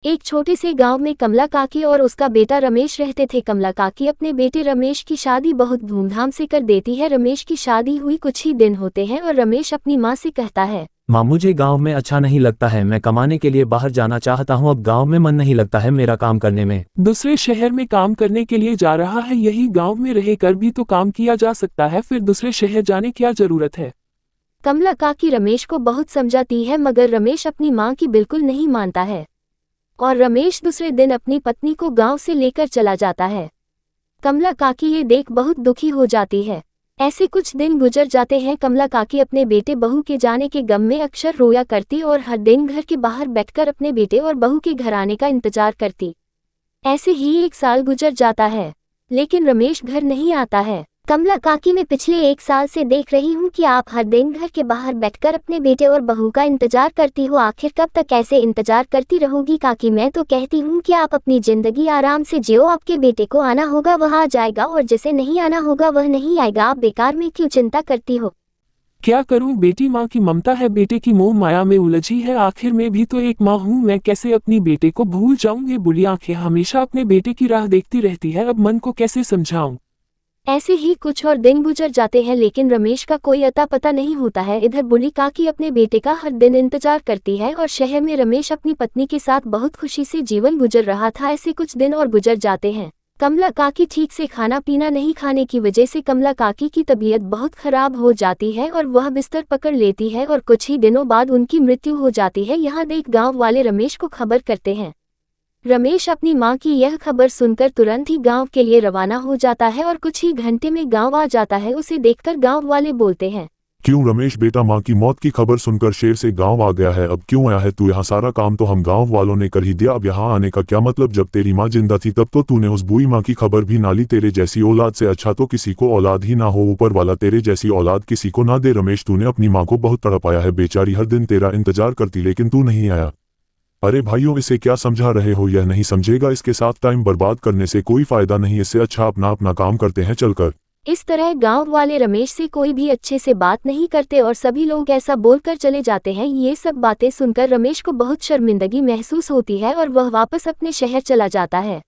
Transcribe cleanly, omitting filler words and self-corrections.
एक छोटे से गांव में कमला काकी और उसका बेटा रमेश रहते थे। कमला काकी अपने बेटे रमेश की शादी बहुत धूमधाम से कर देती है। रमेश की शादी हुई कुछ ही दिन होते हैं और रमेश अपनी माँ से कहता है, माँ, मुझे गांव में अच्छा नहीं लगता है। मैं कमाने के लिए बाहर जाना चाहता हूँ। अब गांव में मन नहीं लगता है मेरा काम करने में। दूसरे शहर में काम करने के लिए जा रहा है, यही गांव में रहकर भी तो काम किया जा सकता है, फिर दूसरे शहर जाने क्या जरूरत है। कमला काकी रमेश को बहुत समझाती है मगर रमेश अपनी माँ की बिल्कुल नहीं मानता है और रमेश दूसरे दिन अपनी पत्नी को गांव से लेकर चला जाता है। कमला काकी ये देख बहुत दुखी हो जाती है। ऐसे कुछ दिन गुजर जाते हैं। कमला काकी अपने बेटे बहू के जाने के गम में अक्सर रोया करती और हर दिन घर के बाहर बैठकर अपने बेटे और बहू के घर आने का इंतजार करती। ऐसे ही 1 साल गुजर जाता है लेकिन रमेश घर नहीं आता है। कमला काकी, मैं पिछले 1 साल से देख रही हूँ कि आप हर दिन घर के बाहर बैठकर अपने बेटे और बहू का इंतजार करती हो। आखिर कब तक ऐसे इंतजार करती रहोगी काकी? मैं तो कहती हूँ कि आप अपनी जिंदगी आराम से जियो। आपके बेटे को आना होगा वह आ जाएगा और जिसे नहीं आना होगा वह नहीं आएगा। आप बेकार में क्यों चिंता करती हो? क्या करूं, बेटी माँ की ममता है, बेटे की मोह माया में उलझी है। आखिर मैं भी तो एक माँ हूँ, मैं कैसे अपनी बेटे को भूल जाऊं? ये बुरी आंखें हमेशा अपने बेटे की राह देखती रहती है, अब मन को कैसे समझाऊं। ऐसे ही कुछ और दिन गुजर जाते हैं लेकिन रमेश का कोई अता पता नहीं होता है। इधर बूढ़ी काकी अपने बेटे का हर दिन इंतजार करती है और शहर में रमेश अपनी पत्नी के साथ बहुत खुशी से जीवन गुजर रहा था। ऐसे कुछ दिन और गुजर जाते हैं। कमला काकी ठीक से खाना पीना नहीं खाने की वजह से कमला काकी की तबीयत बहुत खराब हो जाती है और वह बिस्तर पकड़ लेती है और कुछ ही दिनों बाद उनकी मृत्यु हो जाती है। यहाँ देख गाँव वाले रमेश को खबर करते हैं। रमेश अपनी मां की यह खबर सुनकर तुरंत ही गांव के लिए रवाना हो जाता है और कुछ ही घंटे में गांव आ जाता है। उसे देखकर गांव वाले बोलते हैं, क्यों रमेश बेटा, माँ की मौत की खबर सुनकर शेर से गांव आ गया है, अब क्यों आया है तू यहाँ? सारा काम तो हम गांव वालों ने कर ही दिया, अब यहाँ आने का क्या मतलब? जब तेरी माँ जिंदा थी तब तो तूने उस बुई माँ की खबर भी ना ली। तेरे जैसी औलाद से अच्छा तो किसी को औलाद ही ना हो, ऊपर वाला तेरे जैसी औलाद किसी को ना दे। रमेश, तूने अपनी माँ को बहुत तड़पाया है, बेचारी हर दिन तेरा इंतजार करती लेकिन तू नहीं आया। अरे भाइयों, इसे क्या समझा रहे हो? यह नहीं समझेगा, इसके साथ टाइम बर्बाद करने से कोई फायदा नहीं, इससे अच्छा अपना अपना काम करते हैं चलकर। इस तरह गांव वाले रमेश से कोई भी अच्छे से बात नहीं करते और सभी लोग ऐसा बोलकर चले जाते हैं। ये सब बातें सुनकर रमेश को बहुत शर्मिंदगी महसूस होती है और वह वापस अपने शहर चला जाता है।